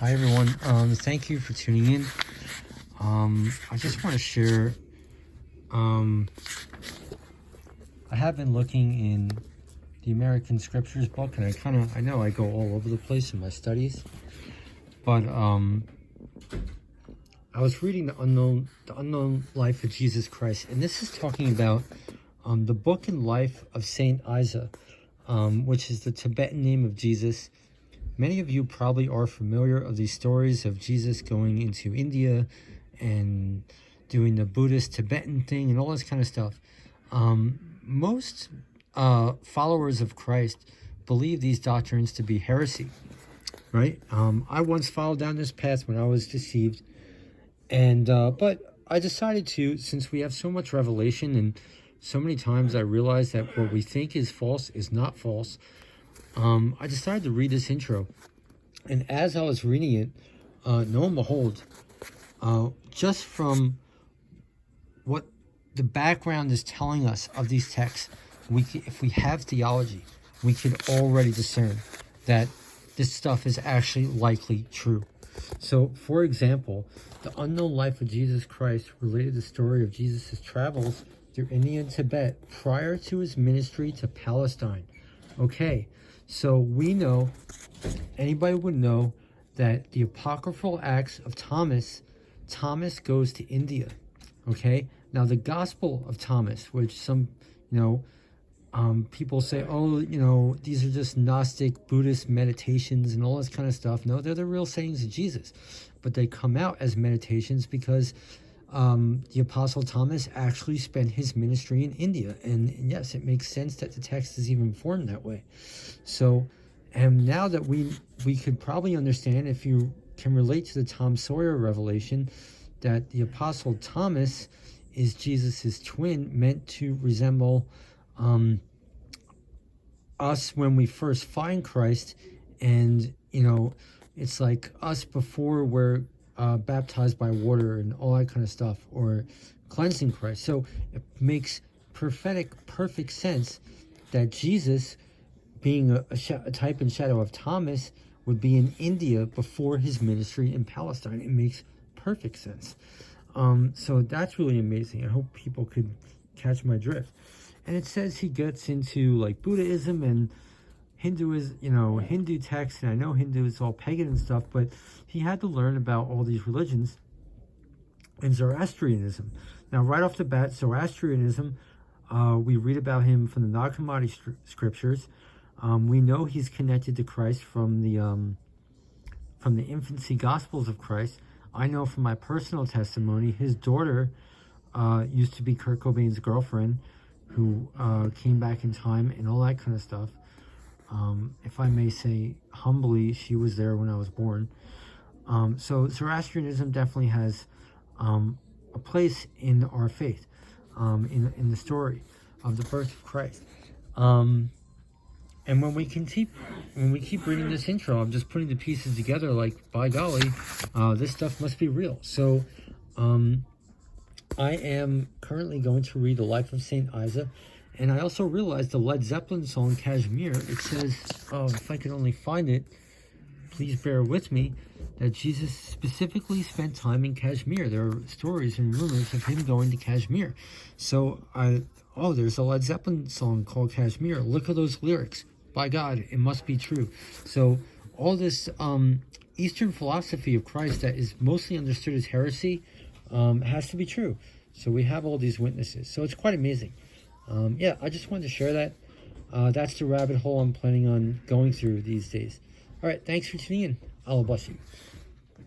Hi everyone. Thank you for tuning in. I just want to share. I have been looking in the American Scriptures book, and I know I go all over the place in my studies, but I was reading the unknown life of Jesus Christ, and this is talking about the book and life of Saint Issa, which is the Tibetan name of Jesus. Many of you probably are familiar of these stories of Jesus going into India and doing the Buddhist Tibetan thing and all this kind of stuff. Most followers of Christ believe these doctrines to be heresy, right? I once followed down this path when I was deceived, and but I decided to, since we have so much revelation and so many times I realized that what we think is false is not false. I decided to read this intro, and as I was reading it, lo and behold, just from what the background is telling us of these texts, if we have theology, we could already discern that this stuff is actually likely true. So, for example, the unknown life of Jesus Christ related the story of Jesus' travels through India and Tibet prior to his ministry to Palestine. Okay. So we know, anybody would know, that the apocryphal Acts of Thomas goes to India, okay? Now the Gospel of Thomas, which some, people say, oh, these are just Gnostic Buddhist meditations and all this kind of stuff. No, they're the real sayings of Jesus, but they come out as meditations because the Apostle Thomas actually spent his ministry in India, and yes, it makes sense that the text is even formed that way. So, and now that we could probably understand, if you can relate to the Tom Sawyer revelation, that the Apostle Thomas is Jesus's twin, meant to resemble us when we first find Christ, and it's like us before we're baptized by water and all that kind of stuff, or cleansing Christ. So it makes perfect sense that Jesus, being a type and shadow of Thomas, would be in India before his ministry in Palestine. It makes perfect sense. So that's really amazing. I hope people could catch my drift. And it says he gets into like Buddhism and Hinduism, Hindu texts, and I know Hindu is all pagan and stuff, but he had to learn about all these religions and Zoroastrianism. Now, right off the bat, Zoroastrianism, we read about him from the Nag Hammadi scriptures. We know he's connected to Christ from the infancy Gospels of Christ. I know from my personal testimony, his daughter used to be Kurt Cobain's girlfriend, who came back in time and all that kind of stuff. If I may say humbly, she was there when I was born. So Zoroastrianism definitely has a place in our faith, in the story of the birth of Christ. And when we keep reading this intro, I'm just putting the pieces together like, by golly, this stuff must be real. So I am currently going to read the life of Saint Issa. And I also realized the Led Zeppelin song, Kashmir, it says, if I could only find it, please bear with me, that Jesus specifically spent time in Kashmir. There are stories and rumors of him going to Kashmir. So, there's a Led Zeppelin song called Kashmir. Look at those lyrics. By God, it must be true. So, all this Eastern philosophy of Christ that is mostly understood as heresy has to be true. So we have all these witnesses. So it's quite amazing. I just wanted to share that. That's the rabbit hole I'm planning on going through these days. All right, thanks for tuning in. Allah bless you.